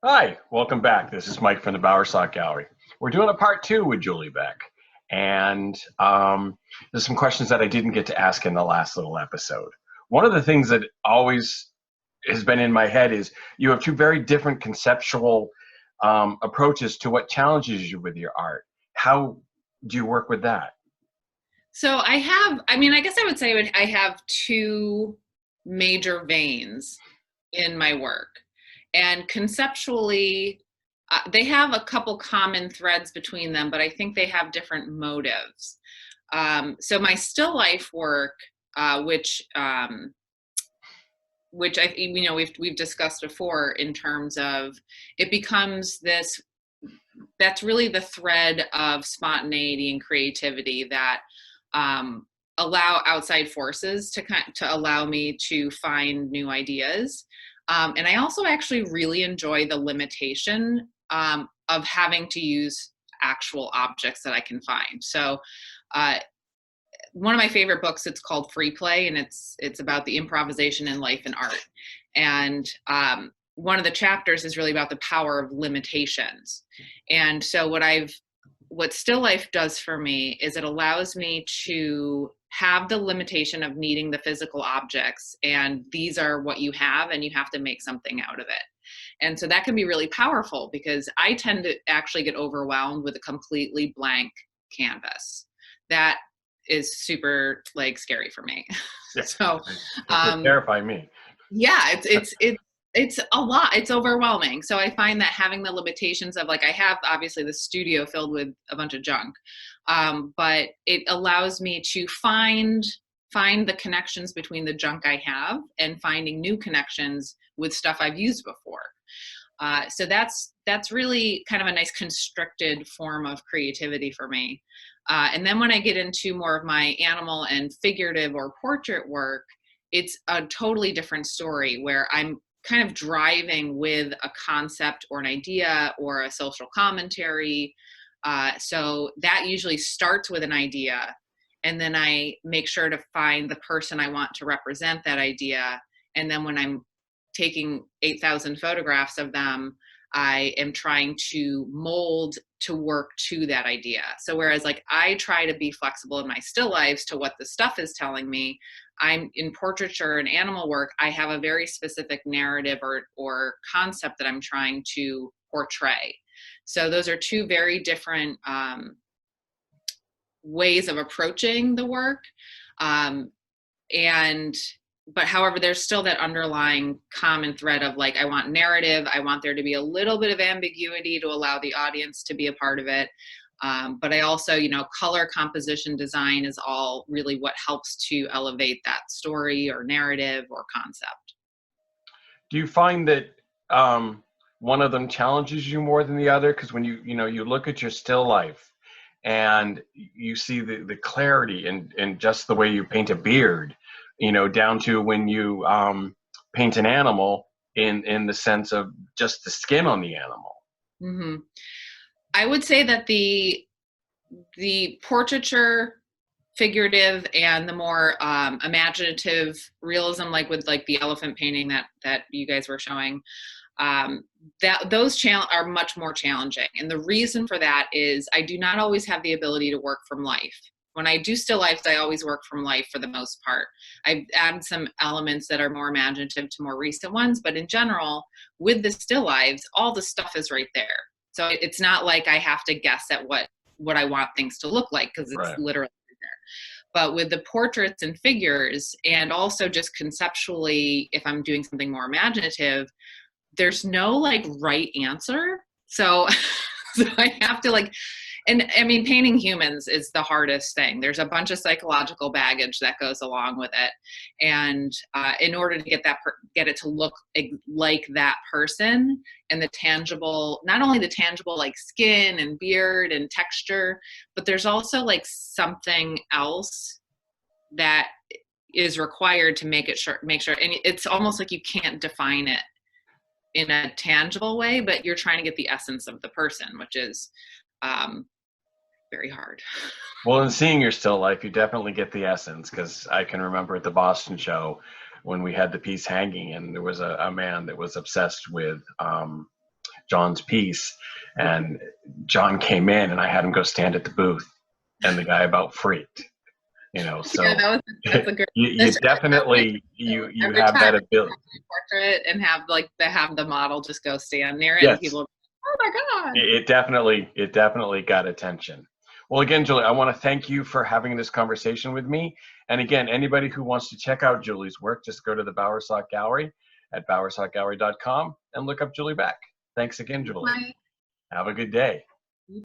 Hi, welcome back. This is Mike from the Bowersock Gallery. We're doing a part two with Julie Beck. And there's some questions that I didn't get to ask in the last little episode. One of the things that always has been in my head is you have two very different conceptual approaches to what challenges you with your art. How do you work with that? So I guess I would say I have two major veins in my work. And conceptually, they have a couple common threads between them, but I think they have different motives. So my still life work, which we've discussed before in terms of it becomes this. That's really the thread of spontaneity and creativity that allow outside forces to allow me to find new ideas. And I also actually really enjoy the limitation of having to use actual objects that I can find. So one of my favorite books, it's called Free Play, and it's about the improvisation in life and art. And one of the chapters is really about the power of limitations. And so what still life does for me is it allows me to have the limitation of needing the physical objects, and these are what you have, and you have to make something out of it. And so that can be really powerful because I tend to actually get overwhelmed with a completely blank canvas. That is super scary for me. Yeah. So It would terrify me. Yeah, it's a lot. It's overwhelming. So I find that having the limitations of I have obviously the studio filled with a bunch of junk, but it allows me to find the connections between the junk I have and finding new connections with stuff I've used before. So that's really kind of a nice constricted form of creativity for me. And then when I get into more of my animal and figurative or portrait work, it's a totally different story where I'm kind of driving with a concept or an idea or a social commentary. So that usually starts with an idea, and then I make sure to find the person I want to represent that idea. And then when I'm taking 8,000 photographs of them, I am trying to mold to work to that idea. So whereas I try to be flexible in my still lives to what the stuff is telling me, I'm in portraiture and animal work, I have a very specific narrative or concept that I'm trying to portray. So those are two very different ways of approaching the work. But however, there's still that underlying common thread of I want narrative. I want there to be a little bit of ambiguity to allow the audience to be a part of it. But I also, color, composition, design is all really what helps to elevate that story or narrative or concept. Do you find that one of them challenges you more than the other? Because when you look at your still life and you see the clarity and just the way you paint a beard, down to when you paint an animal in the sense of just the skin on the animal. Mm-hmm. I would say that the portraiture, figurative, and the more imaginative realism, with the elephant painting that you guys were showing, those are much more challenging. And the reason for that is I do not always have the ability to work from life. When I do still lifes, I always work from life for the most part. I've added some elements that are more imaginative to more recent ones, but in general, with the still lives, all the stuff is right there. So it's not like I have to guess at what I want things to look like, because it's Right. literally there. But with the portraits and figures, and also just conceptually, if I'm doing something more imaginative, there's no right answer. So, so I have to and I mean, painting humans is the hardest thing. There's a bunch of psychological baggage that goes along with it. And in order to get it to look like that person, and the tangible, not only the tangible skin and beard and texture, but there's also something else that is required to make sure, and it's almost you can't define it in a tangible way, but you're trying to get the essence of the person, which is very hard. Well, in seeing your still life, you definitely get the essence, because I can remember at the Boston show when we had the piece hanging, and there was a man that was obsessed with John's piece, and John came in, and I had him go stand at the booth, and the guy about freaked. So Yeah, that's a good. you definitely you Every have time that ability. portrait and have the model just go stand near it, Yes. and people are like, oh my god. It definitely got attention. Well, again, Julie, I want to thank you for having this conversation with me. And again, anybody who wants to check out Julie's work, just go to the Bowersock Gallery at bowersockgallery.com and look up Julie Beck. Thanks again, Julie. Bye. Have a good day.